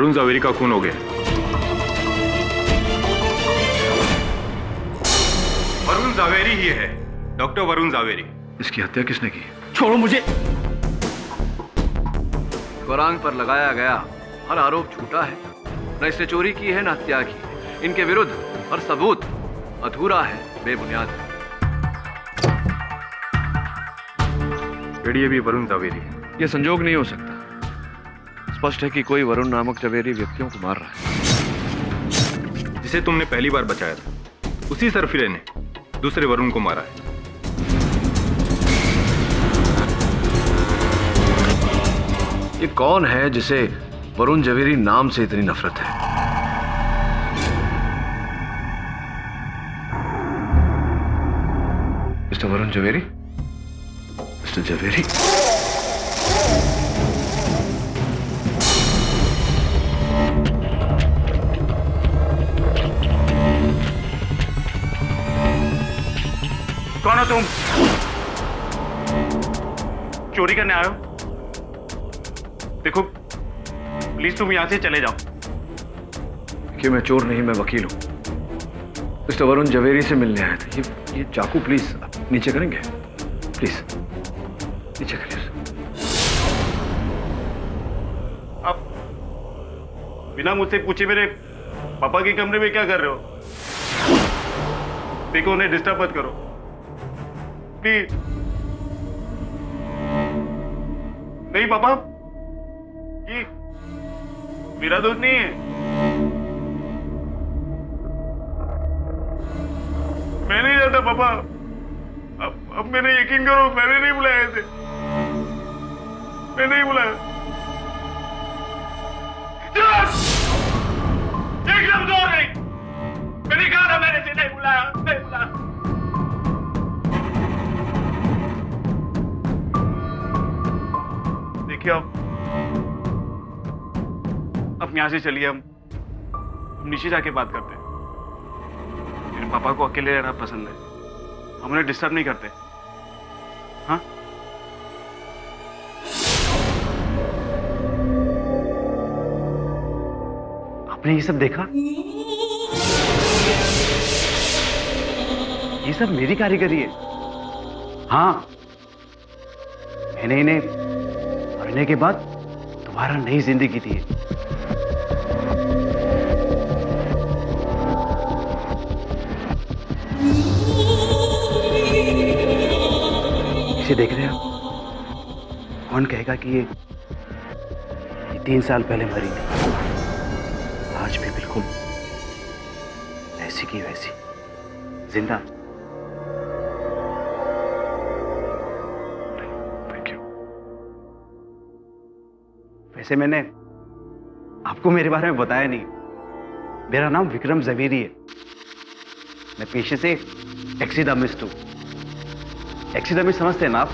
वरुण जावेरी का खून हो गया। वरुण जावेरी ही है, डॉक्टर वरुण जावेरी। इसकी हत्या किसने की? छोड़ो मुझे। वरांग पर लगाया गया हर आरोप झूठा है। न इसने चोरी की है न हत्या की है। इनके विरुद्ध हर सबूत अधूरा है, बेबुनियाद है। ये भी वरुण जावेरी है। यह संजोग नहीं हो सकता। स्पष्ट है कि कोई वरुण नामक जवेरी व्यक्तियों को मार रहा है। जिसे तुमने पहली बार बचाया था, उसी सरफिरे ने दूसरे वरुण को मारा है। ये कौन है जिसे वरुण जवेरी नाम से इतनी नफरत है? मिस्टर वरुण जवेरी? मिस्टर जवेरी? कौन हो तुम? चोरी करने आए हो? देखो प्लीज तुम यहां से चले जाओ। कि मैं चोर नहीं, मैं वकील हूं। मिस्टर वरुण जवेरी से मिलने आए थे। ये चाकू प्लीज आप नीचे करेंगे? प्लीज नीचे करिए। आप बिना मुझसे पूछे मेरे पापा के कमरे में क्या कर रहे हो? देखो उन्हें डिस्टर्ब मत करो प्लीज। नहीं पापा, ये मेरा दोस्त नहीं है। मैं नहीं जाता पापा। अब मैंने यकीन करो, मैंने नहीं बुलाया इसे। मैं नहीं बुलाया। एकदम जोर नहीं। मैंने कहा था मैंने इसे नहीं बुलाया, नहीं बुलाया। देखिए अब यहां से चलिए। हम नीचे जाके बात करते हैं। मेरे पापा को अकेले रहना पसंद है। हम उन्हें डिस्टर्ब नहीं करते। हाँ आपने ये सब देखा? ये सब मेरी कारीगरी है। हाँ मैंने इन्हें मरने के बाद दोबारा नई जिंदगी दी है। इसे देख रहे हैं आप? कौन कहेगा कि ये 3 साल पहले मरी थी? आज भी बिल्कुल ऐसी की वैसी जिंदा। Thank you. वैसे मैंने आपको मेरे बारे में बताया नहीं। मेरा नाम विक्रम जवेरी है। मैं पेशे से टैक्सीडर्मिस्ट हूं। टैक्सीडर्मिस्ट समझते हैं ना आप?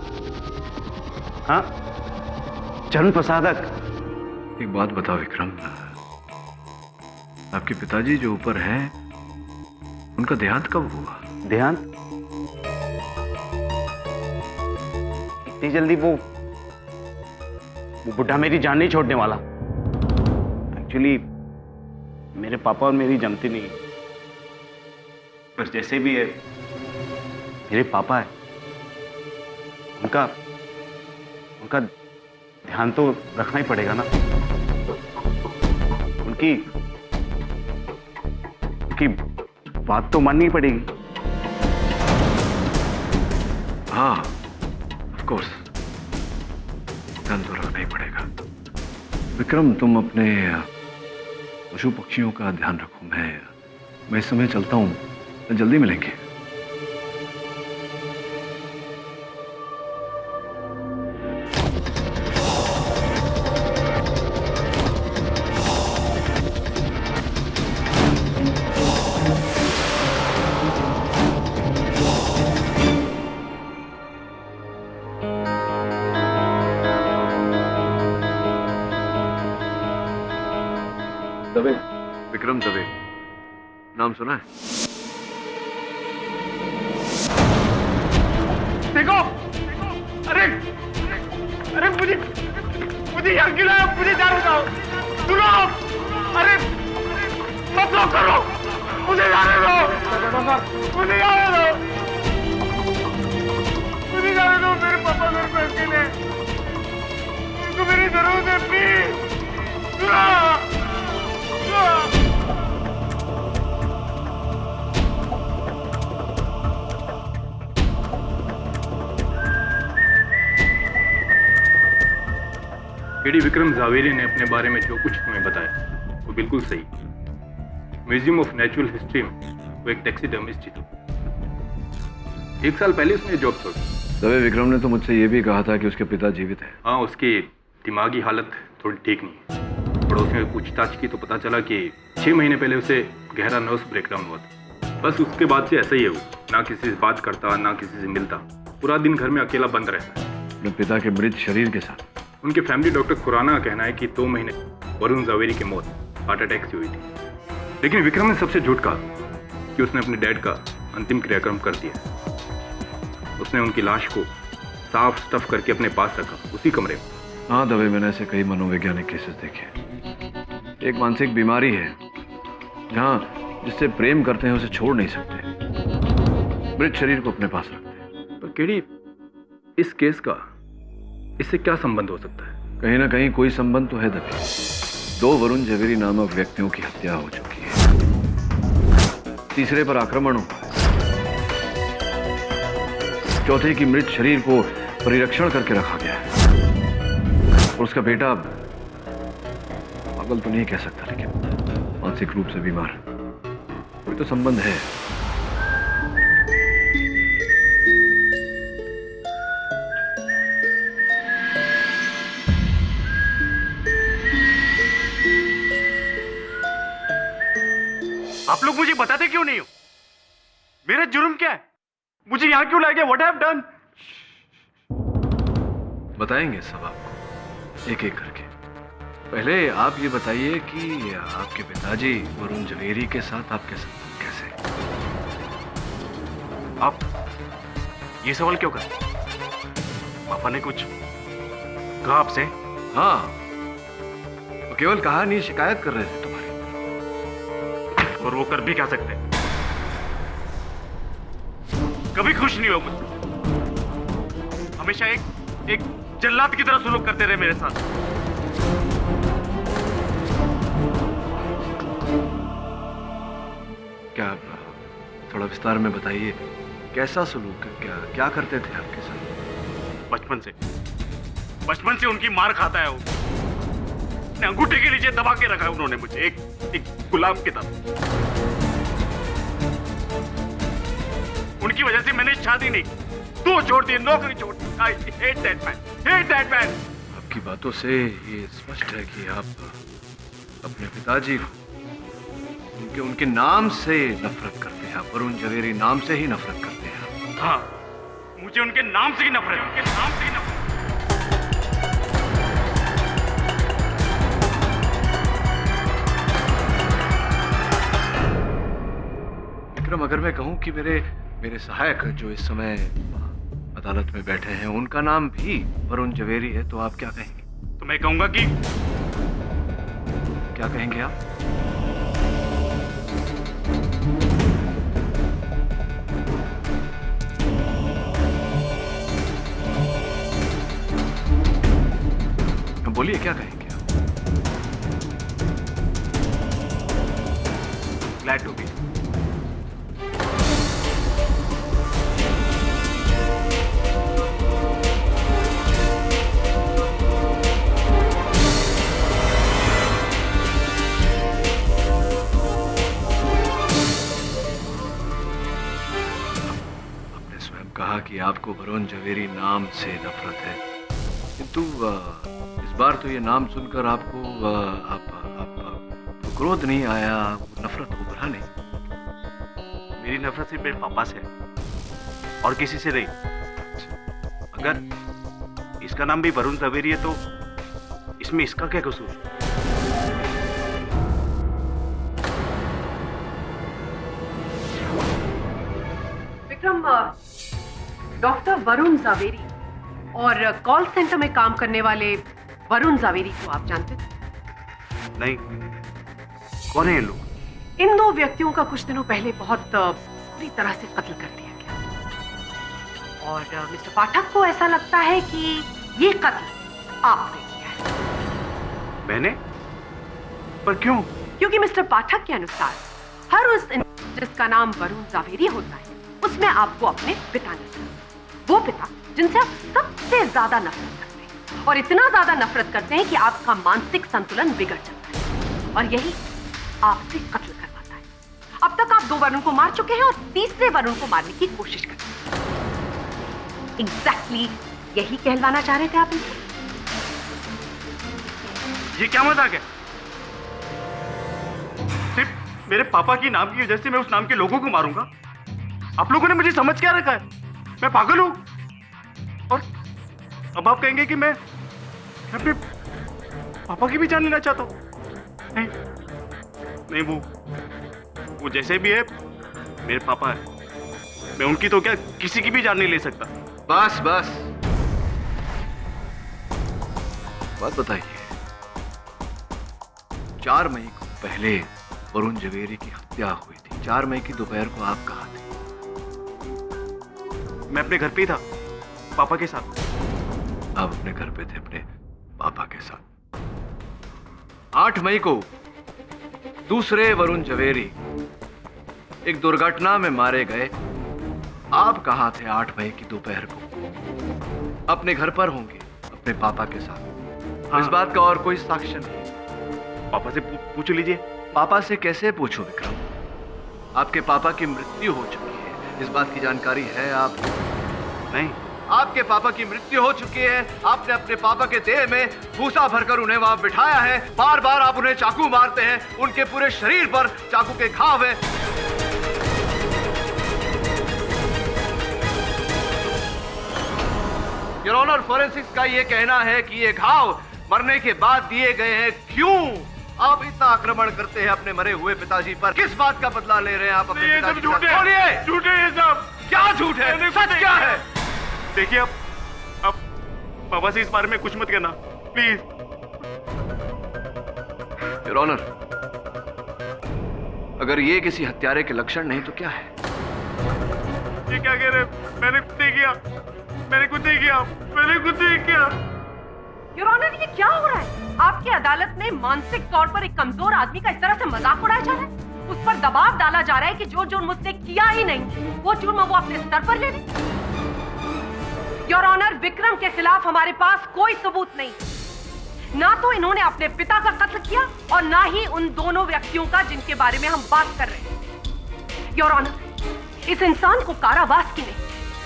हाँ, चरण प्रसादक। एक बात बताओ विक्रम, आपके पिताजी जो ऊपर है उनका देहांत कब हुआ? देहांत? इतनी जल्दी वो बुढ़ा मेरी जान नहीं छोड़ने वाला। एक्चुअली मेरे पापा और मेरी जमती नहीं। बस जैसे भी है मेरे पापा है, उनका ध्यान तो रखना ही पड़ेगा ना। उनकी बात तो माननी पड़ेगी। हाँ ऑफ कोर्स, ध्यान तो रखना ही पड़ेगा। विक्रम तुम अपने पशु पक्षियों का ध्यान रखो। मैं इस समय चलता हूं, जल्दी मिलेंगे। दवे, विक्रम दवे नाम सुना है? देखो, अरे मुझे यहाँ क्यों लाया? मुझे जान बताओ। सुनो अरे मत रोक करो, मुझे जाने दो, मुझे जाने दो, मुझे जाने दो। मेरे पापा मेरे को अकेले, उनको मेरी जरूरत है, प्लीज। केडी विक्रम जावेरी ने अपने बारे में जो कुछ तुम्हें बताया वो बिल्कुल सही। म्यूजियम ऑफ नेचुरल हिस्ट्री में वो एक टैक्सीडर्मिस्ट थी। 1 साल पहले उसने जॉब छोड़ी। दवे विक्रम ने तो मुझसे ये भी कहा था कि उसके पिता जीवित हैं। हाँ, उसकी दिमागी हालत थोड़ी ठीक नहीं है। पड़ोसी में पूछताछ की तो पता चला कि 6 महीने पहले उसे गहरा नर्व्स ब्रेकडाउन हुआ था। बस उसके बाद से ऐसा ही है वो, ना किसी से बात करता ना किसी से मिलता, पूरा दिन घर में अकेला बंद रहता है अपने पिता के मृत शरीर के साथ। उनके फैमिली डॉक्टर खुराना का कहना है कि 2 महीने वरुण जावेरी की मौत हार्ट अटैक से हुई थी। लेकिन विक्रम ने सबसे झूठ कहा कि उसने अपने डैड का अंतिम क्रियाक्रम कर दिया। उसने उनकी लाश को साफ स्टफ करके अपने पास रखा, उसी कमरे में। हाँ दवे, मैंने ऐसे कई मनोवैज्ञानिक केसेस देखे। एक मानसिक बीमारी है जहाँ जिससे प्रेम करते हैं उसे छोड़ नहीं सकते, मृत शरीर को अपने पास रखते हैं। पर केडी, इस केस का इससे क्या संबंध हो सकता है? कहीं ना कहीं कोई संबंध तो है दवे। 2 वरुण जवेरी नामक व्यक्तियों की हत्या हो चुकी है, तीसरे पर आक्रमण हुआ है, चौथे की मृत शरीर को परिरक्षण करके रखा गया है। और उसका बेटा पागल तो नहीं कह सकता, लेकिन मानसिक रूप से बीमार। कोई तो संबंध है। आप लोग मुझे बताते क्यों नहीं हो? मेरा जुर्म क्या है? मुझे यहां क्यों लाए गए? What have done? बताएंगे सब आपको एक एक करके। पहले आप ये बताइए कि आपके पिताजी वरुण जवेरी के साथ आपके संबंध कैसे? आप ये सवाल क्यों कर? पापा ने कुछ कहा आपसे? हाँ, वो केवल कहानी शिकायत कर रहे थे तुम्हारी। और वो कर भी क्या सकते? कभी खुश नहीं हो मुझसे। हमेशा एक जल्लाद की तरह सलूक करते रहे मेरे साथ। क्या आप थोड़ा विस्तार में बताइए, कैसा सलूक, क्या करते थे आपके साथ? बचपन से उनकी मार खाता है वो। अपने अंगूठे के नीचे दबा के रखा है उन्होंने मुझे, एक गुलाम की तरह। उनकी वजह से मैंने शादी नहीं, 2 छोड़ दी, नौकरी छोड़ दी। I hate that man, hate that man। आपकी बातों से ये स्पष्ट है कि आप अपने पिताजी को उनके नाम से नफरत करते हैं। आप वरुण जवेरी नाम से ही नफरत करते हैं। हाँ, मुझे उनके नाम से ही नफरत, उनके नाम से ही नफरत। विक्रम, अगर मैं कहूं कि मेरे सहायक जो इस समय अदालत में बैठे हैं उनका नाम भी वरुण जवेरी है, तो आप क्या कहेंगे? तो मैं कहूंगा कि क्या कहेंगे आप? बोलिए, क्या कहेंगे आप? Glad to be. कहा कि आपको वरुण जवेरी नाम से नफरत है, किंतु इस बार तो ये नाम सुनकर आपको क्रोध नहीं आया, नफरत उभरा नहीं। मेरी नफरत सिर्फ मेरे पापा से है और किसी से नहीं। अगर इसका नाम भी वरुण जवेरी है तो इसमें इसका क्या कसूर? विक्रम, डॉक्टर वरुण जावेरी और कॉल सेंटर में काम करने वाले वरुण जावेरी को आप जानते थे? नहीं, कौन है ये लोग? इन दो व्यक्तियों का कुछ दिनों पहले बहुत बुरी तरह से कत्ल कर दिया गया और मिस्टर पाठक को ऐसा लगता है कि ये कत्ल आपने किया है। मैंने? पर क्यों? क्योंकि मिस्टर पाठक के अनुसार हर उस जिसका नाम वरुण जावेरी होता है उसमें आपको अपने पिता ने, वो पिता जिनसे आप सबसे ज्यादा नफरत करते हैं और इतना ज्यादा नफरत करते हैं कि आपका मानसिक संतुलन बिगड़ जाता है और यही आपसे कत्ल करवाता है। अब तक आप 2 वरुण को मार चुके हैं और तीसरे वरुण को मारने की कोशिश कर रहे हैं। एग्जैक्टली यही कहलवाना चाह रहे थे आप इनसे? ये क्या मजाक है? सिर्फ मेरे पापा की नाम की वजह से मैं उस नाम के लोगों को मारूंगा? आप लोगों ने मुझे समझ क्या रखा है? मैं पागल हूं? और अब आप कहेंगे कि मैं अपने पापा की भी जान लेना चाहता हूं? नहीं नहीं, वो जैसे भी है मेरे पापा है। मैं उनकी तो क्या किसी की भी जान नहीं ले सकता। बस बस, बात बताइए। 4 मई को पहले वरुण जवेरी की हत्या हुई थी। 4 मई की दोपहर को आप कहाँ थे? मैं अपने घर पे ही था, पापा के साथ। आप अपने घर पे थे अपने पापा के साथ। 8 मई को दूसरे वरुण जवेरी एक दुर्घटना में मारे गए। आप कहाँ थे 8 मई की दोपहर को? अपने घर पर होंगे अपने पापा के साथ। हाँ। इस बात का और कोई साक्ष्य नहीं। पापा से पूछ लीजिए। पापा से कैसे पूछो विक्रम? आपके पापा की मृत्यु हो चुकी है, इस बात की जानकारी है आपको? नहीं। आपके पापा की मृत्यु हो चुकी है। आपने अपने पापा के देह में भूसा भरकर उन्हें वहां बिठाया है। बार बार आप उन्हें चाकू मारते हैं, उनके पूरे शरीर पर चाकू के घाव है। योर ऑनर, फॉरेंसिक्स का यह कहना है कि ये घाव मरने के बाद दिए गए हैं। क्यों आप इतना आक्रमण करते हैं अपने मरे हुए पिताजी पर? किस बात का बदला ले रहे हैं आप अपने ये सब पिताजी झूठ का? है। बोलिए, झूठ है ये सब। क्या झूठ है? सच क्या है? देखिए, अब पापा से इस बारे में कुछ मत कहना प्लीज। योर ऑनर, अगर ये किसी हत्यारे के लक्षण नहीं तो क्या है? ये क्या कह रहे? मैंने कुछ नहीं किया, मैंने कुछ नहीं किया, मैंने कुछ नहीं किया। योर ऑनर, ये क्या हो रहा है? आपकी अदालत में मानसिक तौर पर एक कमजोर आदमी का इस तरह से मजाक उड़ाया जा रहा है। उस पर दबाव डाला जा रहा है कि जो जुर्म उसने किया ही नहीं वो जुर्म वो अपने स्तर पर ले ले। योर ऑनर, विक्रम के खिलाफ हमारे पास कोई सबूत नहीं। ना तो इन्होंने अपने पिता का कत्ल किया और ना ही उन दोनों व्यक्तियों का जिनके बारे में हम बात कर रहे हैं। योर ऑनर, इस इंसान को कारावास की नहीं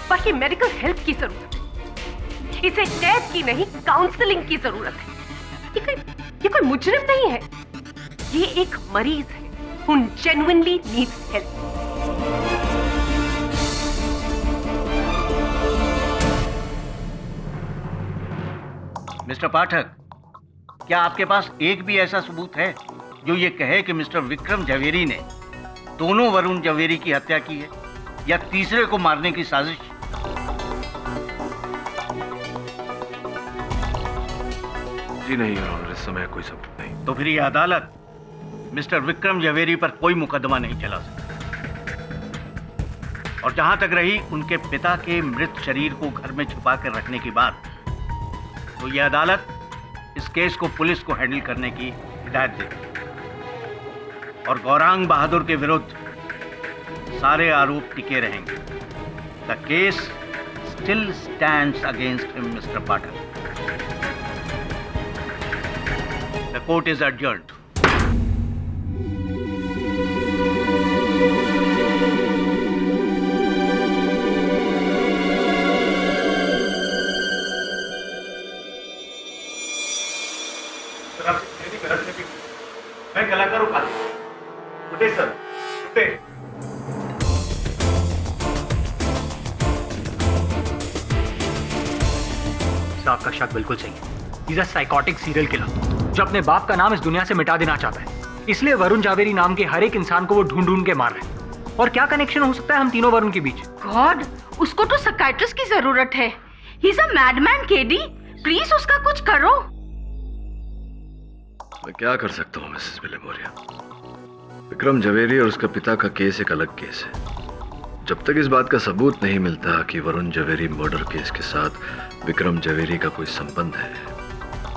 बल्कि मेडिकल हेल्प की जरूरत है। इसे कैद की नहीं काउंसलिंग की जरूरत है। ये कोई मुजरिम नहीं है, ये एक मरीज है who genuinely needs help। Mister Pathak, क्या आपके पास एक भी ऐसा सबूत है जो ये कहे कि मिस्टर विक्रम जवेरी ने दोनों वरुण जवेरी की हत्या की है या तीसरे को मारने की साजिश? जी नहीं योर ऑनर, इस समय कोई सबूत नहीं। तो फिर ये अदालत मिस्टर विक्रम जवेरी पर कोई मुकदमा नहीं चला सकती। और जहां तक रही उनके पिता के मृत शरीर को घर में छुपा कर रखने की बात, तो यह अदालत इस केस को पुलिस को हैंडल करने की हिदायत देगी और गौरांग बहादुर के विरुद्ध सारे आरोप टिके रहेंगे। The case still stands against him, mister Pathak. The court is adjourned। मैं कलाकार हूं। उठे सर, उठे। आपका शक बिल्कुल सही है। He's a psychotic serial killer जो अपने बाप का नाम इस दुनिया से मिटा देना चाहता है। इसलिए वरुण जावेरी नाम के हर एक इंसान को वो ढूंढ ढूंढ के मार रहे हैं। और क्या कनेक्शन हो सकता है हम तीनों वरुण के बीच? गॉड, उसको तो साइकियाट्रिस्ट की जरूरत है। He is a madman KD, please उसका कुछ करो। मैं क्या कर सकता हूँ मिसेस विलेमोरिया? विक्रम जवेरी और उसका पिता का केस एक अलग केस है। जब तक इस बात का सबूत नहीं मिलता कि वरुण जवेरी मर्डर केस के साथ विक्रम जवेरी का कोई संबंध है,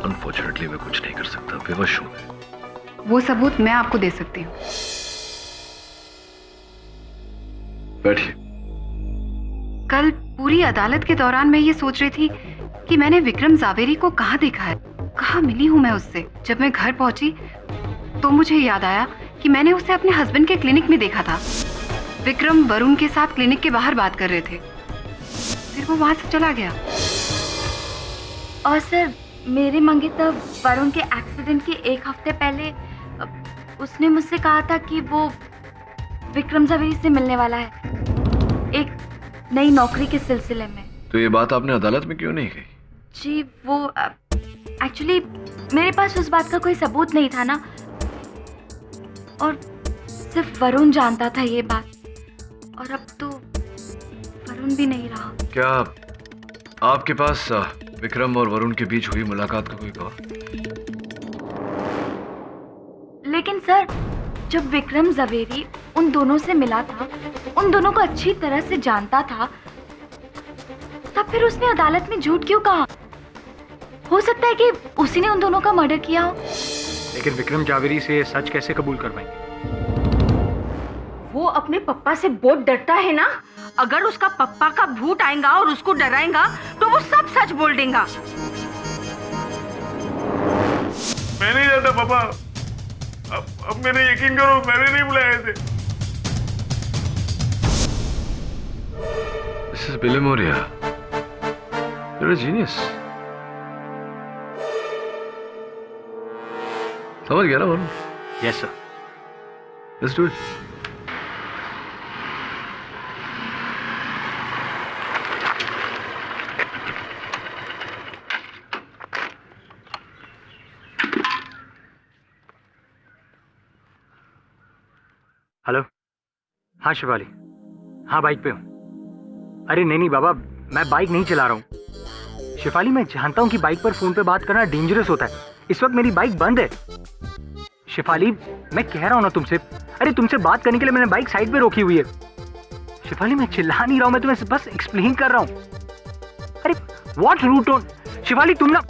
अनफॉर्चुनेटली मैं कुछ नहीं कर सकता। विवश हूं मैं। वो सबूत मैं आपको दे सकती हूँ। बैठिए। कल पूरी अदालत के दौरान मैं ये सोच रही थी कि मैंने विक्रम जावेरी को कहाँ देखा है, कहाँ मिली हूँ मैं उससे। जब मैं घर पहुंची तो मुझे याद आया कि मैंने उसे अपने हस्बैंड के क्लिनिक में देखा था। विक्रम वरुण के साथ क्लिनिक के बाहर बात कर रहे थे, फिर वो वहां से चला गया। और सर, मेरे मंगेतर वरुण के एक्सीडेंट के एक हफ्ते पहले उसने मुझसे कहा था कि वो विक्रम जवेरी से मिलने वाला है, एक नई नौकरी के सिलसिले में। तो ये बात आपने अदालत में क्यों नहीं कही? जी वो एक्चुअली मेरे पास उस बात का कोई सबूत नहीं था ना, और सिर्फ वरुण जानता था ये बात, और अब तो वरुण भी नहीं रहा। क्या आपके पास विक्रम और वरुण के बीच हुई मुलाकात का कोई गवाह? लेकिन सर, जब विक्रम जवेरी उन दोनों से मिला था, उन दोनों को अच्छी तरह से जानता था, तब फिर उसने अदालत में झूठ क्यों कहा? हो सकता है कि उसी ने उन दोनों का मर्डर किया हो। लेकिन विक्रम जावेरी से सच कैसे कबूल कर पाएंगे? वो अपने पप्पा से बहुत डरता है ना। अगर उसका पप्पा का भूत आएगा और उसको डराएगा तो वो सब सच बोल देगा। मैं नहीं जाता पापा, अब मैंने यकीन करो, मैंने नहीं बुलाया थे। This is Billy Moria. You're a genius. समझ गया ना Varun? Yes sir. Let's do it. Hello. हाँ शिवाली, हाँ बाइक पे हूँ। अरे नहीं बाबा, मैं बाइक नहीं चला रहा हूँ। शिफाली, मैं जानता हूँ कि बाइक पर फोन पे बात करना डेंजरस होता है। इस वक्त मेरी बाइक बंद है। शिफाली, मैं कह रहा हूँ ना तुमसे, अरे तुमसे बात करने के लिए मैंने बाइक साइड पे रोकी हुई है। शिफाली, मैं चिल्ला नहीं रहा हूँ, मैं तुम्हें बस एक्सप्लेन कर रहा हूँ। अरे व्हाट रूड टोन। शिफाली तुम ना,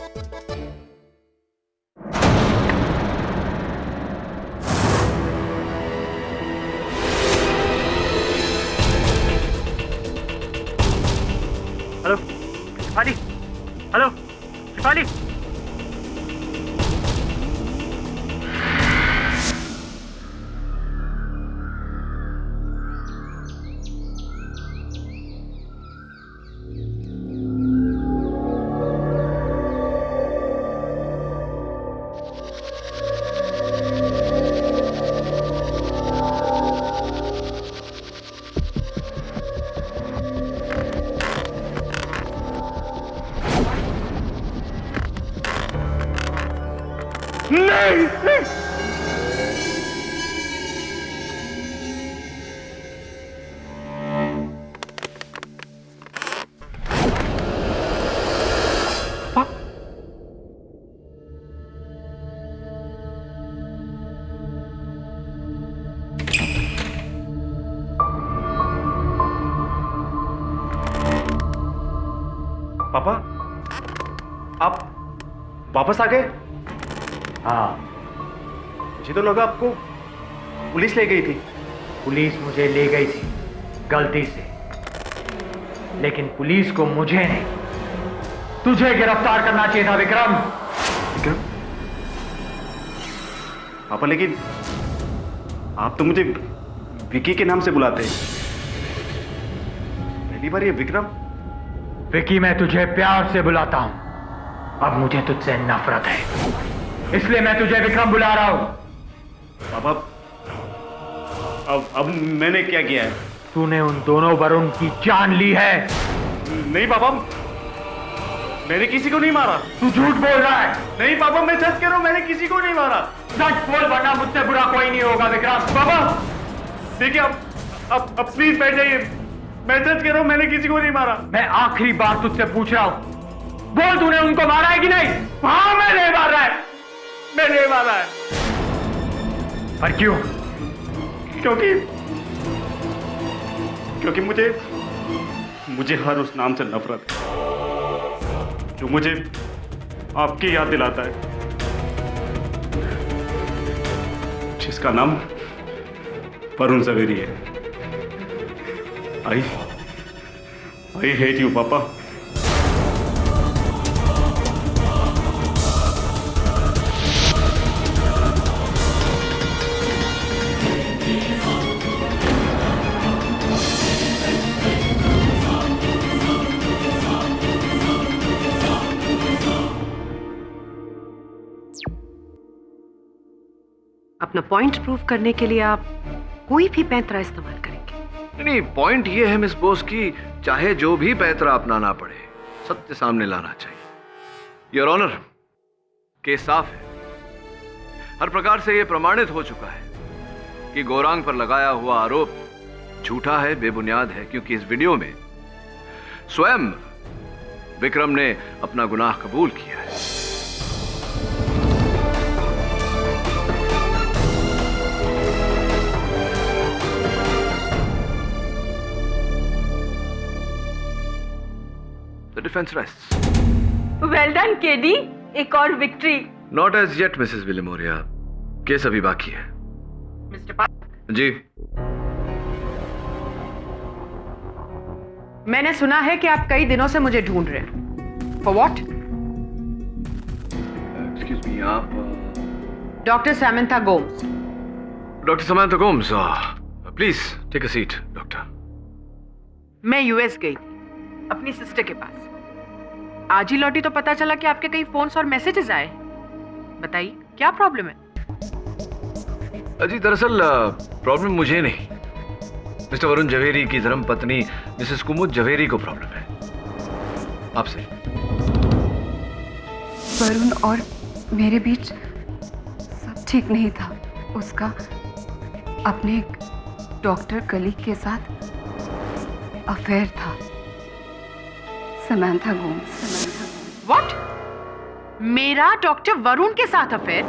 हेलो शिफाली, हेलो शिफाली। पापा, आप वापस आ गए? हाँ, मुझे तो लगा आपको पुलिस ले गई थी। पुलिस मुझे ले गई थी गलती से, लेकिन पुलिस को मुझे नहीं, तुझे गिरफ्तार करना चाहिए था विक्रम। विक्रम? पापा, लेकिन आप तो मुझे विकी के नाम से बुलाते हैं। पहली बार ये विक्रम। विकी, मैं तुझे प्यार से बुलाता हूं। अब मुझे तुझसे नफरत है, इसलिए मैं तुझे विक्रम बुला रहा हूं। पापा, अब मैंने क्या किया है? तूने उन दोनों वरुण की जान ली है। नहीं पापा, मैंने किसी को नहीं मारा। तू झूठ बोल रहा है। नहीं पापा, मैं सच कह रहा हूं, मैंने किसी को नहीं मारा। सच बोल, वरना मुझसे बुरा कोई नहीं होगा विक्रम। पापा देखिए, अब प्लीज बैठ जाइए। मैं सच कह रहा हूं, मैंने किसी को नहीं मारा। मैं आखिरी बार तुझसे पूछ रहा हूं, बोल तूने उनको मारा है कि नहीं? हाँ, मैंने मारा है, मैंने मारा है। पर क्यों? क्योंकि मुझे हर उस नाम से नफरत है जो मुझे आपकी याद दिलाता है, जिसका नाम वरुण जवेरी है। आई हेट यू पापा। अपना पॉइंट प्रूव करने के लिए आप कोई भी पैंतरा इस्तेमाल करेंगे? नहीं, पॉइंट ये है मिस बोस की चाहे जो भी पैंतरा अपनाना पड़े, सत्य सामने लाना चाहिए। योर ऑनर, केस साफ है। हर प्रकार से यह प्रमाणित हो चुका है कि गौरांग पर लगाया हुआ आरोप झूठा है, बेबुनियाद है, क्योंकि इस वीडियो में स्वयं विक्रम ने अपना गुनाह कबूल किया है। The defense rests. Well done, KD. एक और victory. Not as yet, Mrs. Villemoria. Case अभी बाकी है। मिस्टर पाठक, जी। मैंने सुना है कि आप कई दिनों से मुझे ढूंढ रहे हैं। For what? Excuse me, आप doctor Samantha Gomes. Doctor Samantha Gomes, please take a seat, doctor. मैं यूएस गई थी अपनी सिस्टर के पास। आज ही लौटी तो पता चला कि आपके कई फोन्स और मैसेजेस आए। बताइए क्या प्रॉब्लम है? जी दरअसल प्रॉब्लम मुझे नहीं, मिस्टर वरुण जवेरी की धर्म पत्नी मिसेस कुमुद जवेरी को प्रॉब्लम है। आपसे। वरुण और मेरे बीच सब ठीक नहीं था। उसका अपने एक डॉक्टर कलीग के साथ अफेयर था। समंथा गोम्स। व्हाट? मेरा डॉक्टर वरुण के साथ अफेयर?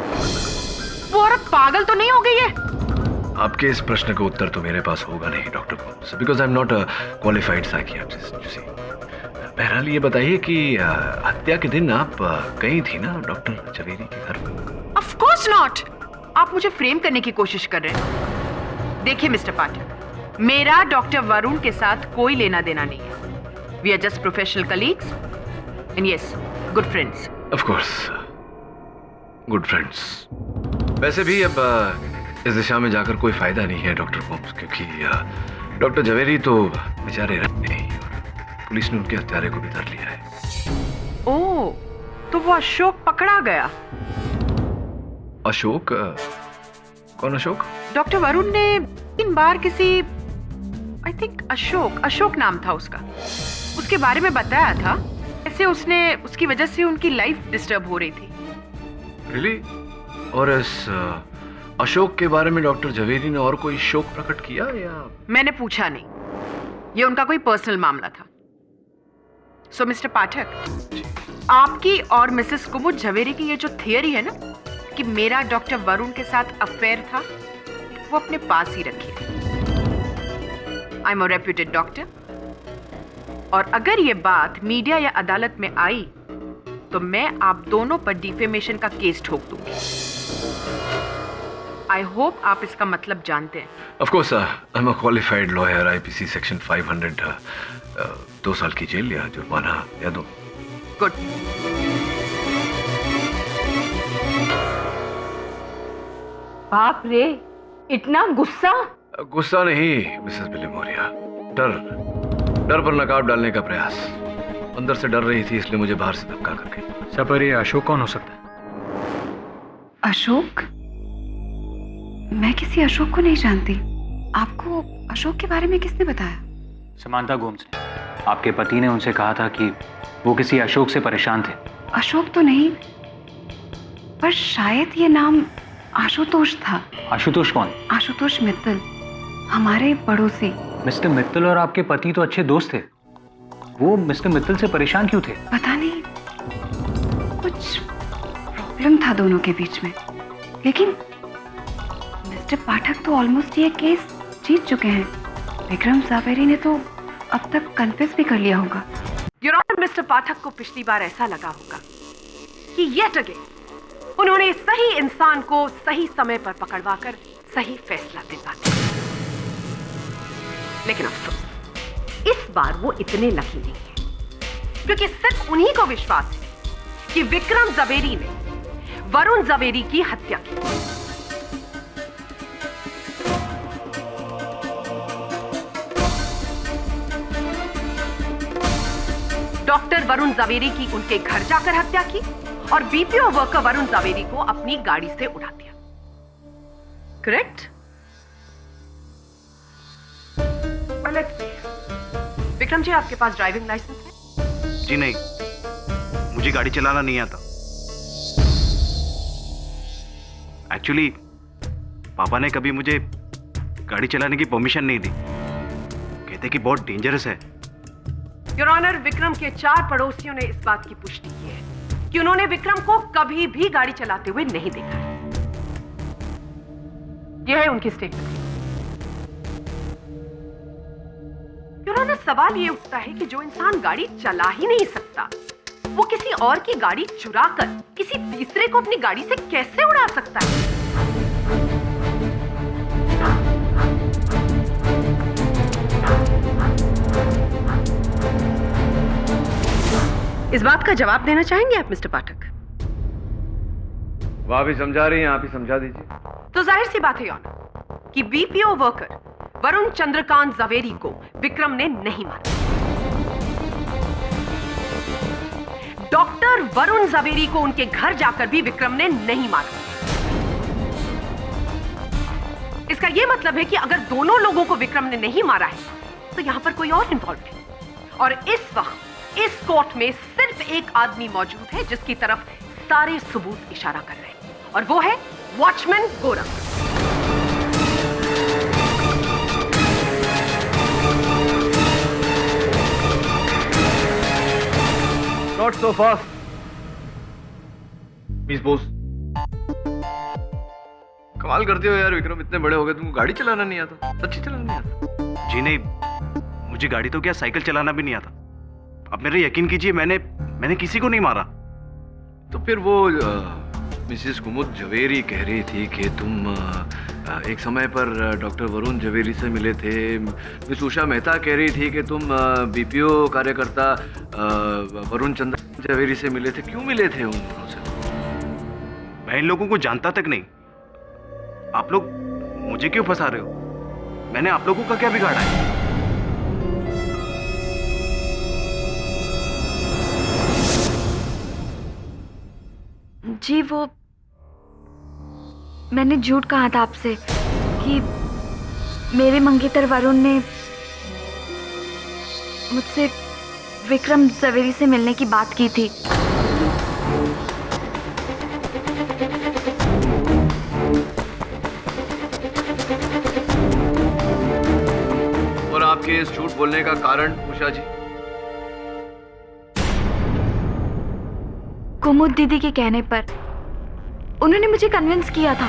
वो औरत पागल तो नहीं हो गई है? आपके इस प्रश्न का उत्तर तो मेरे पास होगा नहीं doctor Gomes, because I am not a qualified psychiatrist, you see. बहरहाल ये बताइए कि हत्या के दिन आप गई थी ना डॉक्टर जवेरी के घर पर? Of course not. आप मुझे फ्रेम करने की कोशिश कर रहे हैं। देखिए मिस्टर पाठक, मेरा डॉक्टर वरुण के साथ कोई लेना देना नहीं है। We are just professional colleagues and yes, good friends. Of course, good friends. वैसे भी अब इस दिशा में जाकर कोई फायदा नहीं है डॉक्टर गोम्स, क्योंकि डॉक्टर जवेरी तो बेचारे रहते नहीं और पुलिस ने उनके हत्यारे को भी धर लिया है। ओह, तो वो अशोक पकड़ा गया। अशोक? कौन अशोक? डॉक्टर वरुण ने 3 बार किसी, आई थिंक अशोक नाम था उसका, उसके बारे में बताया था। ऐसे उसकी वजह से उनकी लाइफ डिस्टर्ब हो रही थी। रियली? और इस अशोक के बारे में डॉक्टर जवेरी ने और कोई शोक प्रकट किया या? मैंने पूछा नहीं, ये उनका कोई पर्सनल मामला था। सो मिस्टर पाठक, आपकी और मिसेस कुमुद जवेरी की ये जो थियरी है ना कि मेरा डॉक्टर वरुण के साथ अफेयर था, वो अपने पास ही रखिए। I am a reputed doctor, और अगर ये बात मीडिया या अदालत में आई तो मैं आप दोनों पर डिफेमेशन का केस ठोक दूंगी। आई होप आप इसका मतलब जानते हैं। Of course, I am a qualified lawyer. IPC section 500, 2 साल की जेल या जुर्माना या दो। गुड। बाप रे, इतना गुस्सा? गुस्सा नहीं मिसेस विलेमोरिया, डर पर नकाब डालने का प्रयास। अंदर से डर रही थी, इसलिए मुझे बाहर से धक्का कर गई। सर, पर ये अशोक कौन हो सकता है? अशोक? मैं किसी अशोक को नहीं जानती। आपको अशोक के बारे में किसने बताया? समांथा गोम्स ने। आपके पति ने उनसे कहा था कि वो किसी अशोक से परेशान थे। अशोक तो नहीं, पर शायद ये नाम आशुतोष था। आशुतोष कौन? आशुतोष मित्तल, हमारे पड़ोसी। मिस्टर मित्तल और आपके पति तो अच्छे दोस्त थे, वो मिस्टर मित्तल से परेशान क्यों थे? पता नहीं, कुछ प्रॉब्लम था दोनों के बीच में। लेकिन मिस्टर पाठक तो ऑलमोस्ट ये केस जीत चुके हैं। विक्रम ज़ावेरी ने तो अब तक कन्फेस भी कर लिया होगा। योर ऑनर, मिस्टर पाठक को पिछली बार ऐसा लगा होगा कि येट अगेन उन्होंने सही इंसान को सही समय पर पकड़वाकर सही फैसला दिलवा दिया। लेकिन अफसोस, इस बार वो इतने लकी नहीं है, क्योंकि सिर्फ उन्हीं को विश्वास है कि विक्रम ज़वेरी ने वरुण ज़वेरी की हत्या की। डॉक्टर वरुण ज़वेरी की उनके घर जाकर हत्या की और बीपीओ वर्कर वरुण ज़वेरी को अपनी गाड़ी से उड़ा दिया। करेक्ट? विक्रम जी, आपके पास ड्राइविंग लाइसेंस है? जी नहीं, मुझे गाड़ी चलाना नहीं आता। एक्चुअली पापा ने कभी मुझे गाड़ी चलाने की परमिशन नहीं दी, कहते कि बहुत डेंजरस है। योर ऑनर, विक्रम के 4 पड़ोसियों ने इस बात की पुष्टि की है कि उन्होंने विक्रम को कभी भी गाड़ी चलाते हुए नहीं देखा है। यह है उनकी स्टेटमेंट। योर ऑनर, सवाल यह उठता है कि जो इंसान गाड़ी चला ही नहीं सकता, वो किसी और की गाड़ी चुराकर किसी तीसरे को अपनी गाड़ी से कैसे उड़ा सकता है? इस बात का जवाब देना चाहेंगे आप मिस्टर पाठक? वो आप ही समझा रही हैं, आप ही समझा दीजिए। तो जाहिर सी बात है योर ऑनर कि बीपीओ वर्कर वरुण चंद्रकांत ज़वेरी को विक्रम ने नहीं मारा। डॉक्टर वरुण ज़वेरी को उनके घर जाकर भी विक्रम ने नहीं मारा। इसका यह मतलब है कि अगर दोनों लोगों को विक्रम ने नहीं मारा है, तो यहां पर कोई और इन्वॉल्व है। और इस वक्त इस कोर्ट में सिर्फ एक आदमी मौजूद है जिसकी तरफ सारे सबूत इशारा कर रहे हैं, और वो है watchman Gorakh. Not so fast, miss Bose. कमाल करते हो यार विक्रम, इतने बड़े हो गए तुमको गाड़ी चलाना नहीं आता? सच्ची चलाना नहीं आता? जी नहीं, मुझे गाड़ी तो क्या साइकिल चलाना भी नहीं आता। अब मेरे यकीन कीजिए, मैंने किसी को नहीं मारा। तो फिर वो मिसेस कुमुद ज़वेरी कह रही थी कि तुम एक समय पर डॉक्टर वरुण ज़वेरी से मिले थे। मिस उषा मेहता कह रही थी कि तुम बीपीओ कार्यकर्ता वरुण चंद्र ज़वेरी से मिले थे। क्यों मिले थे उन दोनों से? मैं इन लोगों को जानता तक नहीं। आप लोग मुझे क्यों फंसा रहे हो? मैंने आप लोगों का क्या बिगाड़ा है? जी, वो मैंने झूठ कहा था आपसे कि मेरे मंगेतर वरुण ने मुझसे विक्रम ज़वेरी से मिलने की बात की थी। और आपके इस झूठ बोलने का कारण उषा जी? कुमुद दीदी के कहने पर उन्होंने मुझे कन्विंस किया था।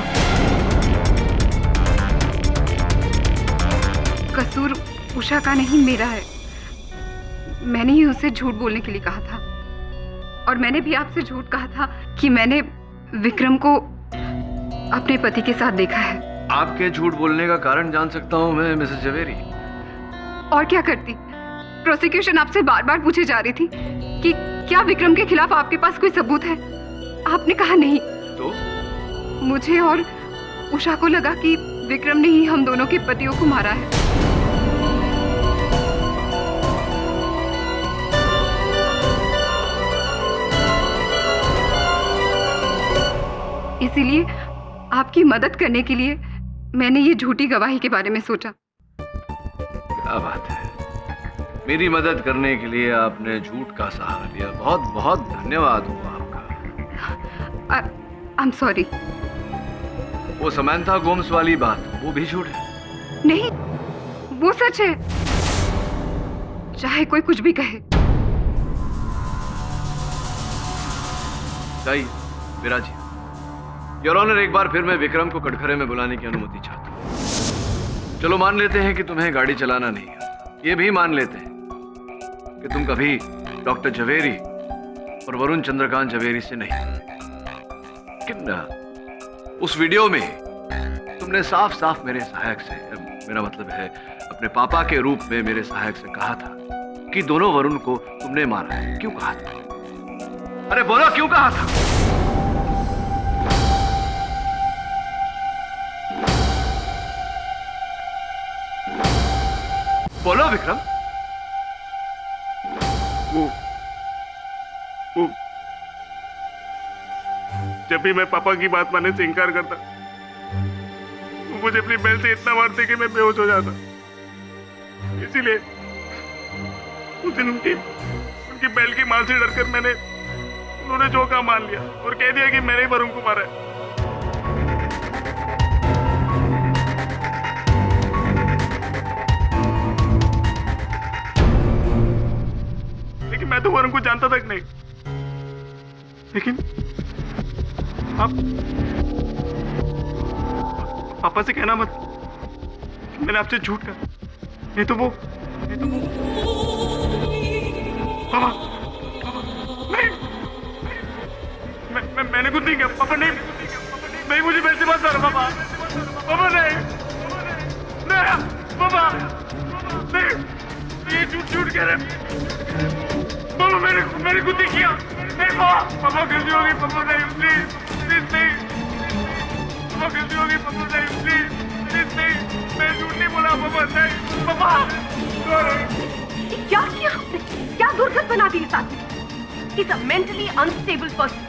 कसूर उषा का नहीं, मेरा है। मैंने ही उसे झूठ बोलने के लिए कहा था, और मैंने भी आपसे झूठ कहा था कि मैंने विक्रम को अपने पति के साथ देखा है। आपके झूठ बोलने का कारण जान सकता हूं मैं मिसेस ज़वेरी? और क्या करती? प्रोसिक्यूशन आपसे बार बार पूछे जा रही थी कि क्या विक्रम के खिलाफ आपके पास कोई सबूत है? आपने कहा नहीं। तो मुझे और उषा को लगा कि विक्रम ने ही हम दोनों के पतियों को मारा है। इसीलिए आपकी मदद करने के लिए मैंने ये झूठी गवाही के बारे में सोचा। क्या बात है, मेरी मदद करने के लिए आपने झूठ का सहारा लिया। बहुत बहुत धन्यवाद हो आपका। I am sorry. वो समंथा गोम्स वाली बात, वो भी झूठ है? नहीं, वो सच है, चाहे कोई कुछ भी कहे। जाइए विराजी, योर ऑनर, एक बार फिर मैं विक्रम को कटघरे में बुलाने की अनुमति चाहता हूँ। चलो मान लेते हैं कि तुम्हें गाड़ी चलाना नहीं है। ये भी मान लेते हैं कि तुम कभी डॉक्टर झवेरी और वरुण चंद्रकांत झवेरी से नहीं। लेकिन उस वीडियो में तुमने साफ साफ मेरे सहायक से, मेरा मतलब है अपने पापा के रूप में मेरे सहायक से कहा था कि दोनों वरुण को तुमने मारा है। क्यों कहा था? अरे बोलो, क्यों कहा था? बोलो विक्रम। वो जब भी मैं पापा की बात मानने से इनकार करता, वो मुझे अपनी बेल से इतना मारते कि मैं बेहोश हो जाता। इसीलिए उस दिन उनकी बेल की मार से डरकर उन्होंने जो कहा मान लिया और कह दिया कि मैंने ही वरुण को मारा है। लेकिन मैं तो वरुण को जानता तक नहीं। लेकिन आप पापा से कहना मत कि मैंने आपसे झूठ कहा, नहीं तो वो पापा नहीं, मैंने कुछ नहीं किया पापा। नहीं मुझे वैसे बात कर पापा। पापा नहीं पापा नहीं, ये झूठ कह रहे पापा। मैंने कुछ नहीं किया। नहीं पापा गलती हो गई पापा। नहीं प्लीज नहीं पापा, गलती हो गई पापा। नहीं प्लीज नहीं, मैं झूठ नहीं बोला पापा। नहीं पापा। क्या किया आपने? क्या दुर्गत बना दी इस आदमी? He's a mentally unstable person.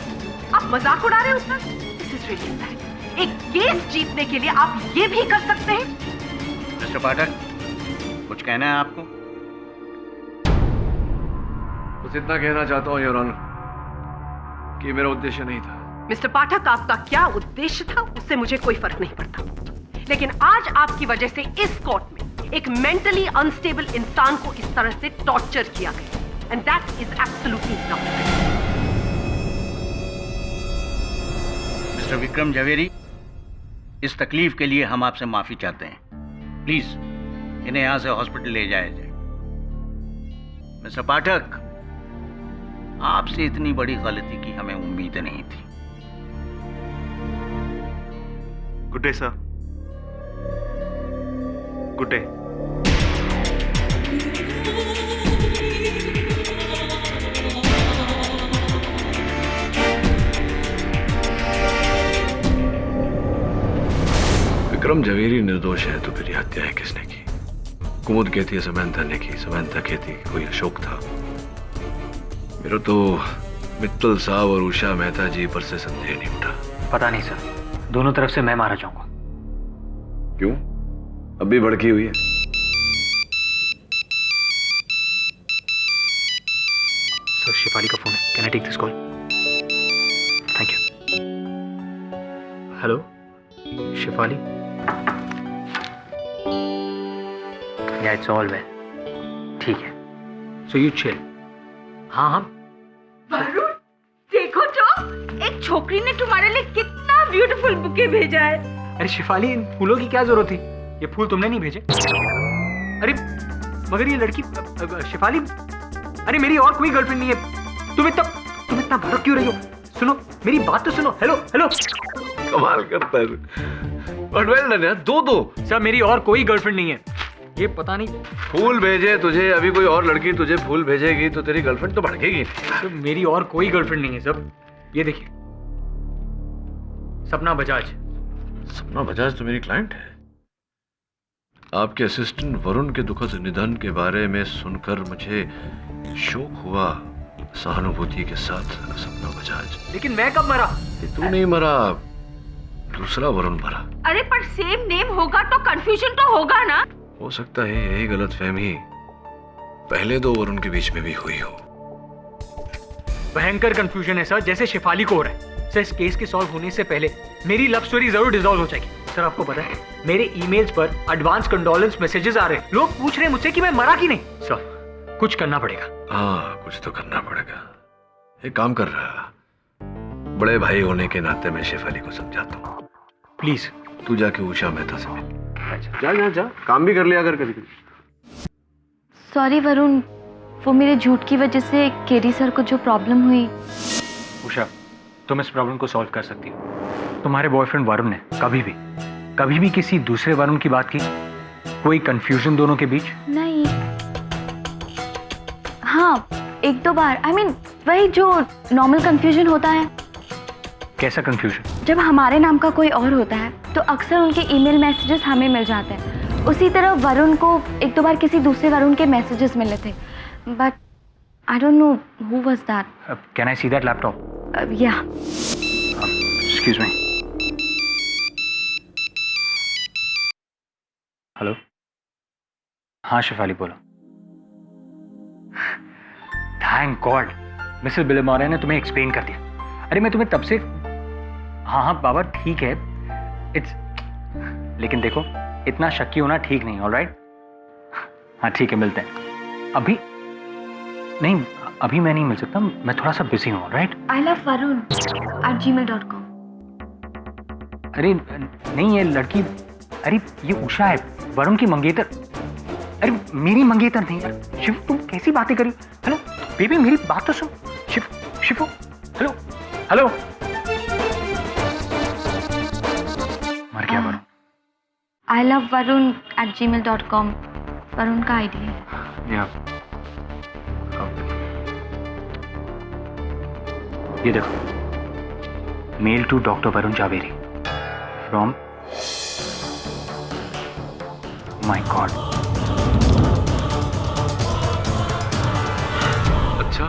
आप मजाक उड़ा रहे हो उसका? This is really sad. एक केस जीतने के लिए आप ये भी कर सकते हैं? मिस्टर पाठक, कुछ कहना है आपको? बस इतना कहना चाहता हूँ योर ऑनर कि मेरा उद्देश्य नहीं था। मिस्टर पाठक, आपका क्या उद्देश्य था उससे मुझे कोई फर्क नहीं पड़ता, लेकिन आज आपकी वजह से इस कोर्ट में एक मेंटली अनस्टेबल इंसान को इस तरह से टॉर्चर किया गया, and that is absolutely not fair. Mister Vikram Jhaveri, इस तकलीफ के लिए हम आपसे माफी चाहते हैं। प्लीज इन्हें यहां से हॉस्पिटल ले जाया जाए। मिस्टर पाठक, आपसे इतनी बड़ी गलती की हमें उम्मीद नहीं थी। Good day sir. Good day. Vikram Jhaveri निर्दोष है तो फिर ये हत्याएं किसने की? कुमुद कहती है समंथा ने की, समंथा कहती है कोई अशोक था। मेरा तो मित्तल साहब और उषा मेहता जी पर से संदेह नहीं उठा। पता नहीं सर, दोनों तरफ से मैं मारा जाऊंगा। क्यों? अब भी भड़की हुई है? सर, शिफाली का फोन है। Can I take this call? Thank you. Hello Shifali. Yeah it's all well. ठीक है, सो यू चिल। हाँ हाँ। वरुण, देखो तो एक छोकरी ने तुम्हारे लिए कितना ब्यूटीफुल बुके भेजा है। अरे शिफाली, इन फूलों की क्या जरूरत थी? ये फूल तुमने नहीं भेजे। अरे मगर ये लड़की शिफाली, अरे मेरी और कोई गर्लफ्रेंड नहीं है। तुम इतना भड़क क्यों रही हो? सुनो मेरी बात तो सुनो। Hello hello. कमाल करता है। बट वेल डन यार, दो सर, मेरी और कोई गर्लफ्रेंड नहीं है। ये पता नहीं फूल भेजे तुझे, अभी कोई और लड़की तुझे फूल भेजेगी तो तेरी गर्लफ्रेंड तो भड़केगी। सर, मेरी और कोई गर्लफ्रेंड नहीं है सर। ये देखिए, सपना बजाज। सपना बजाज तो मेरी क्लाइंट है। आपके असिस्टेंट वरुण के दुखद निधन के बारे में सुनकर मुझे शोक हुआ, सहानुभूति के साथ। सपना बजाज। लेकिन मैं कब मरा? तू नहीं मरा, दूसरा वरुण मरा। अरे पर सेम नेम होगा तो कंफ्यूजन तो होगा ना। हो सकता है यही गलतफहमी पहले दो वरुण के बीच में भी हुई हो। भयंकर कंफ्यूजन है सर, जैसे शिफाली को हो रहा है। सर, इस केस के सॉल्व होने से पहले मेरी लव स्टोरी जरूर डिसॉल्व हो जाएगी। सर, आपको पता है मेरे ईमेल्स पर एडवांस कंडोलेंस मैसेजेस आ रहे हैं। लोग पूछ रहे हैं मुझसे कि मैं मरा कि नहीं। सर, कुछ करना पड़ेगा। हाँ, कुछ तो करना पड़ेगा। एक काम कर रहा, बड़े भाई होने के नाते मैं शेफाली को समझाता हूँ। प्लीज। तू जाके उषा मेहता से मिल। जा जा जा, काम भी कर लिया कर कभी कभी। सॉरी वरुण, वो मेरे झूठ की वजह से केडी सर को जो प्रॉब्लम हुई। उषा, तुम इस प्रॉब्लम को सॉल्व कर सकती हो। तुम्हारे बॉयफ्रेंड वरुण ने कभी भी किसी दूसरे वरुण की बात की? कोई कंफ्यूजन दोनों के बीच? नहीं, हाँ एक दो बार। I mean, वही जो नॉर्मल कंफ्यूजन होता है। कैसा कंफ्यूजन? जब हमारे नाम का कोई और होता है तो अक्सर उनके ईमेल मैसेजेस हमें मिल जाते हैं। उसी तरह वरुण को एक दो बार किसी दूसरे वरुण के मैसेजेस मिले थे, but I don't know who was that. Can I see that laptop? Yeah. Excuse me. Hello. हाँ शेफाली बोलो। थैंक गॉड मिसेस बिलेमोरे ने तुम्हें एक्सप्लेन कर दिया। अरे मैं तुम्हें तब से हाँ बाबा ठीक है, इट्स, लेकिन देखो इतना शक्की होना ठीक नहीं। ऑलराइट, हाँ ठीक है, मिलते हैं। अभी नहीं, अभी मैं नहीं मिल सकता, मैं थोड़ा सा बिजी हूँ। ऑलराइट। ilovevarun@gmail.com। अरे नहीं, ये लड़की, अरे ये उषा है, वरुण की मंगेतर। अरे मेरी मंगेतर नहीं यार। शिव तुम कैसी बातें करी? हेलो बेबी मेरी बात तो सुन। Shibu hello hello. मर गया वरुण। ilovevarun@gmail.com वरुण का आईडी है। या ये देखो, mail to doctor Varun Javeri from, my god. अच्छा,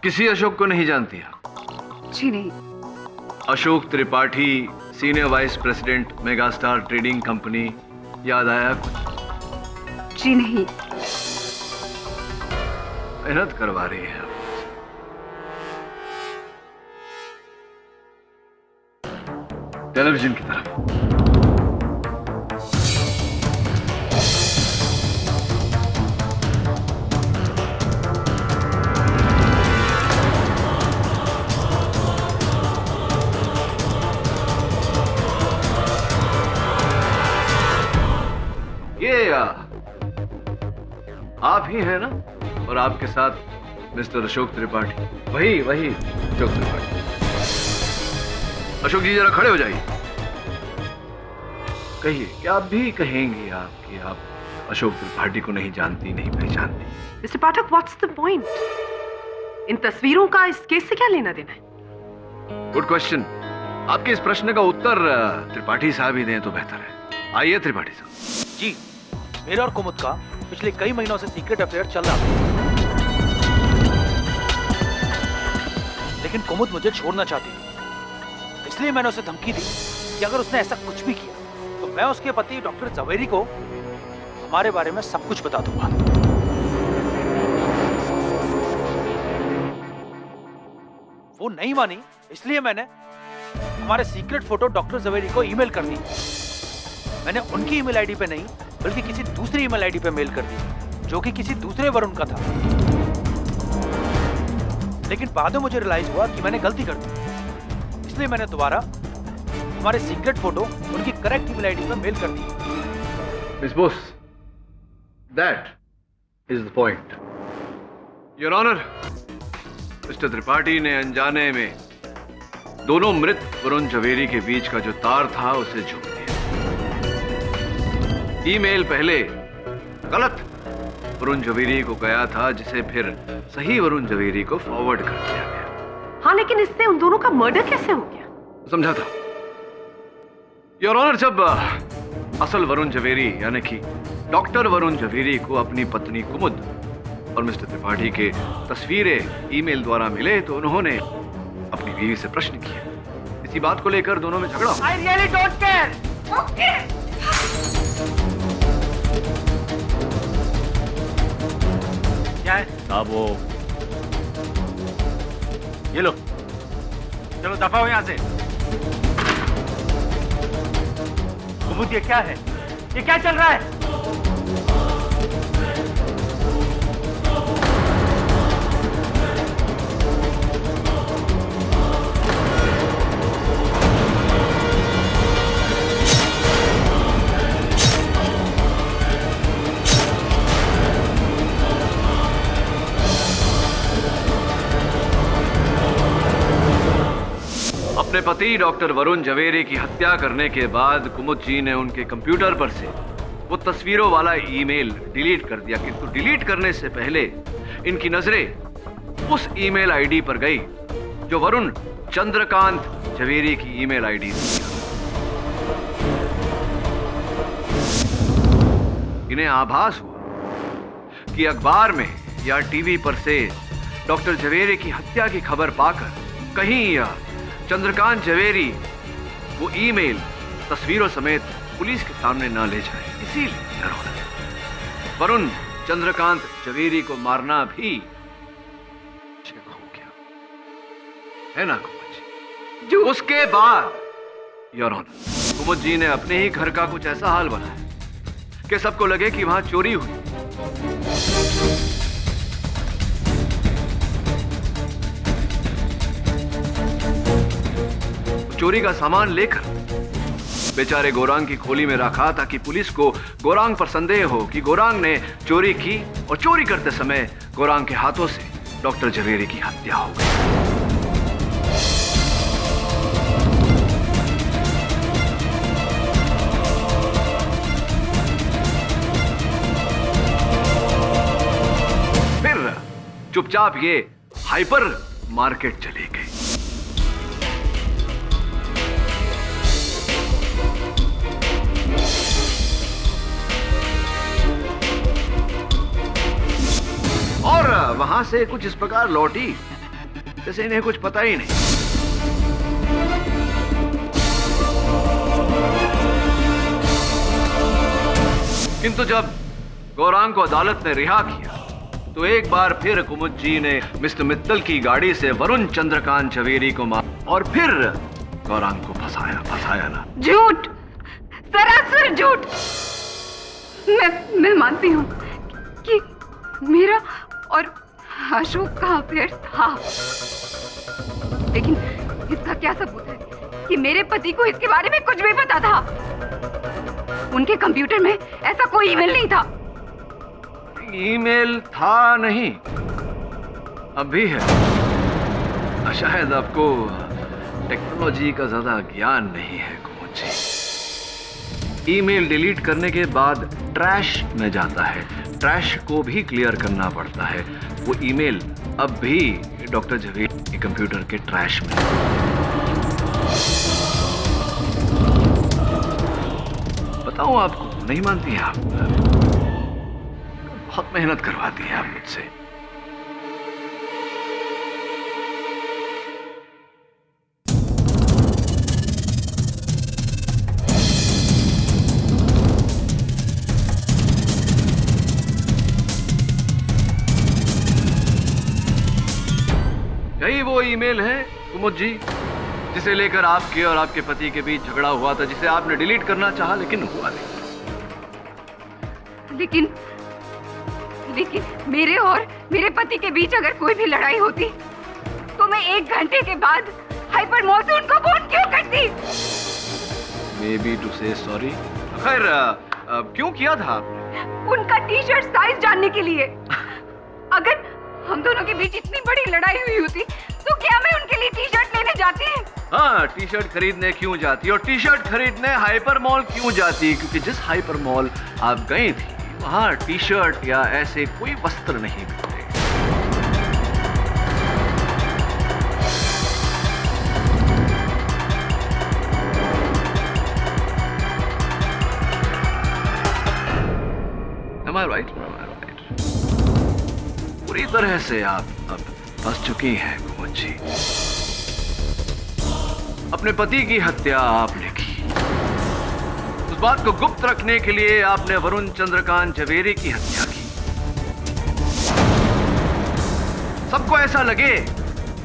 किसी अशोक को नहीं जानती आप? जी नहीं। Ashok Tripathi, senior vice president, megastar trading company, याद आया कुछ? जी नहीं। मेहनत करवा रही है। टेलीविजन की तरफ। ये आप ही हैं ना? और आपके साथ मिस्टर अशोक त्रिपाठी? वही अशोक त्रिपाठी। अशोक जी जरा खड़े हो जाइए। कहिए, क्या आप भी कहेंगी कि आप अशोक त्रिपाठी को नहीं जानती, नहीं पहचानती? Mister Pathak, what's the point? इन तस्वीरों का इस केस से क्या लेना देना है? Good question. आपके इस प्रश्न का उत्तर त्रिपाठी साहब ही दें तो बेहतर है। आइए त्रिपाठी साहब। जी, मेरा और कुमुद का पिछले कई महीनों से सीक्रेट अफेयर चल रहा था, लेकिन कुमुद मुझे छोड़ना चाहती थी। इसलिए मैंने उसे धमकी दी कि अगर उसने ऐसा कुछ भी किया तो मैं उसके पति डॉक्टर जवेरी को हमारे बारे में सब कुछ बता दूंगा। वो नहीं मानी, इसलिए मैंने हमारे सीक्रेट फोटो डॉक्टर जवेरी को ईमेल कर दी। मैंने उनकी ईमेल आईडी पे नहीं बल्कि किसी दूसरी ईमेल आईडी पे मेल कर दी, जो कि किसी दूसरे वरुण का था। लेकिन बाद में मुझे रियलाइज हुआ कि मैंने गलती कर दी, इसलिए मैंने दोबारा हमारे सीक्रेट फोटो उनकी करेक्ट ईमेल आईडी पे मेल कर दी। Miss Bose, that is the point. Your honour, mister Tripathi ने अनजाने में दोनों मृत वरुण जवेरी के बीच का जो तार था उसे जोड़ दिया। ईमेल पहले गलत वरुण जवेरी को गया था, जिसे फिर सही वरुण जवेरी को फॉरवर्ड कर दिया गया। हाँ, लेकिन इससे उन दोनों का मर्डर कैसे हो गया? समझा था योर ऑनर। जब असल वरुण जवेरी यानी कि डॉक्टर वरुण जवेरी को अपनी पत्नी कुमुद और मिस्टर त्रिपाठी के तस्वीरें ईमेल द्वारा मिले तो उन्होंने अपनी बीवी से प्रश्न किया। इसी बात को लेकर दोनों में झगड़ा। I really don't care. Okay. क्या है साहब? वो ये लो, चलो दफा हो यहां से। कुमुद, ये क्या है? ये क्या चल रहा है? अपने पति डॉक्टर वरुण जवेरी की हत्या करने के बाद कुमुद जी ने उनके कंप्यूटर पर से वो तस्वीरों वाला ईमेल डिलीट कर दिया, किंतु डिलीट करने से पहले इनकी नजरें उस ईमेल आईडी पर गई जो वरुण चंद्रकांत जवेरी की ईमेल आईडी थी। इन्हें आभास हुआ कि अखबार में या टीवी पर से डॉक्टर जवेरी की हत्या की खबर पाकर कहीं या चंद्रकांत जवेरी वो ईमेल तस्वीरों समेत पुलिस के सामने ना ले जाए, इसीलिए वरुण चंद्रकांत जवेरी को मारना भी हो गया, है ना कुमुद जी? उसके बाद योर ऑनर, कुमुद जी ने अपने ही घर का कुछ ऐसा हाल बनाया कि सबको लगे कि वहां चोरी हुई। चोरी का सामान लेकर बेचारे गोरांग की खोली में रखा ताकि पुलिस को गोरांग पर संदेह हो कि गोरांग ने चोरी की और चोरी करते समय गोरांग के हाथों से डॉक्टर जवेरी की हत्या हो गई। फिर चुपचाप ये हाइपर मार्केट चली गई। और वहां से कुछ इस प्रकार लौटी जैसे इन्हें कुछ पता ही नहीं। किंतु जब गौरांग को अदालत ने रिहा किया तो एक बार फिर कुमुद जी ने मिस्टर मित्तल की गाड़ी से वरुण चंद्रकांत जवेरी को मारा और फिर गौरांग को फंसाया ना। झूठ, सरासर झूठ। मैं मानती हूँ कि मेरा और अशोक का अफेयर था, लेकिन इसका क्या सबूत है कि मेरे पति को इसके बारे में कुछ भी पता था? उनके कंप्यूटर में ऐसा कोई ईमेल नहीं था। ईमेल था नहीं, अभी है। शायद आपको टेक्नोलॉजी का ज्यादा ज्ञान नहीं है कुमुद जी। ईमेल डिलीट करने के बाद ट्रैश में जाता है, ट्रैश को भी क्लियर करना पड़ता है। वो ईमेल अब भी डॉक्टर जवेरी के कंप्यूटर के ट्रैश में। बताऊं आपको, नहीं मानती हैं आप? बहुत मेहनत करवाती हैं आप मुझसे। यही वो ईमेल है कुमुद जी जिसे लेकर आपके और आपके पति के बीच झगड़ा हुआ था, जिसे आपने डिलीट करना चाहा लेकिन हुआ नहीं। लेकिन मेरे और मेरे पति के बीच अगर कोई भी लड़ाई होती तो मैं 1 घंटे के बाद हाइपर मॉल से उनको फोन क्यों करती? Maybe to say sorry। खैर क्यों किया था आपने? उनका टी शर्ट साइज जानने के लिए। अगर हम दोनों के बीच इतनी बड़ी लड़ाई हुई होती तो क्या मैं उनके लिए टी शर्ट लेने जाती? हाँ, टी शर्ट खरीदने क्यों जाती और टी शर्ट खरीदने हाइपर मॉल क्यों जाती? क्योंकि जिस हाइपर मॉल आप गई थी वहाँ टी शर्ट या ऐसे कोई वस्त्र नहीं मिलते। Am I right? पूरी तरह से आप अब फंस चुकी हैं कुमुद जी। अपने पति की हत्या आपने की, उस बात को गुप्त रखने के लिए आपने वरुण चंद्रकांत जवेरी की हत्या की। सबको ऐसा लगे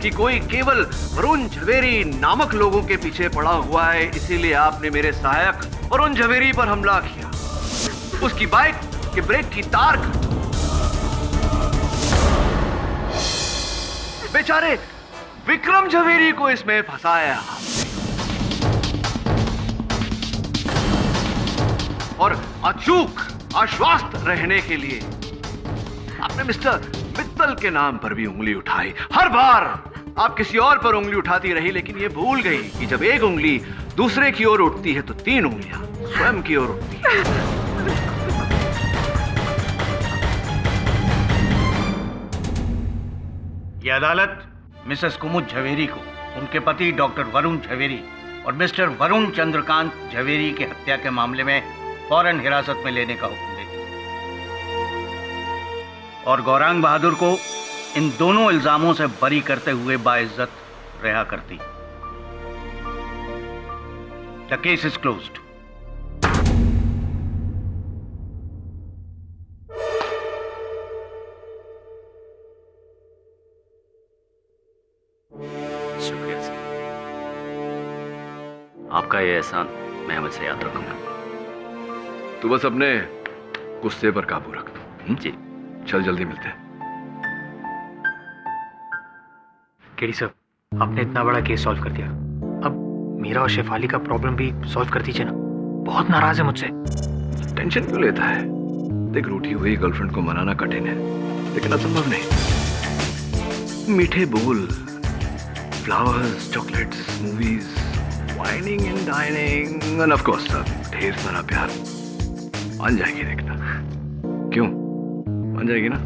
कि कोई केवल वरुण जवेरी नामक लोगों के पीछे पड़ा हुआ है, इसीलिए आपने मेरे सहायक वरुण जवेरी पर हमला किया, उसकी बाइक के ब्रेक की तार बेचारे विक्रम जवेरी को इसमें फंसाया और अचूक आश्वस्त रहने के लिए आपने मिस्टर मित्तल के नाम पर भी उंगली उठाई। हर बार आप किसी और पर उंगली उठाती रही, लेकिन ये भूल गई कि जब एक उंगली दूसरे की ओर उठती है तो 3 उंगलियां स्वयं की ओर उठती है। ये अदालत मिसेस कुमुद झवेरी को उनके पति डॉक्टर वरुण झवेरी और मिस्टर वरुण चंद्रकांत झवेरी की हत्या के मामले में फौरन हिरासत में लेने का हुक्म देती और गौरांग बहादुर को इन दोनों इल्जामों से बरी करते हुए बाइज्जत रिहा करती। The case is closed. शुक्रिया सर, आपका ये एहसान मैं हमेशा याद रखूंगा। तू बस अपने गुस्से पर काबू रख दो। जी चल जल्दी मिलते हैं। केडी साहब, आपने इतना बड़ा केस सॉल्व कर दिया, अब मीरा और शेफाली का प्रॉब्लम भी सॉल्व कर दीजिए ना। बहुत नाराज है मुझसे। टेंशन क्यों लेता है? देख, रूठी हुई गर्लफ्रेंड को मनाना कठिन है, लेकिन असंभव नहीं। मीठे बोल, flowers, chocolates, movies, whining and dining end of course ढेर सारा प्यार। मान जाएगी, देखना। क्यों मान जाएगी ना?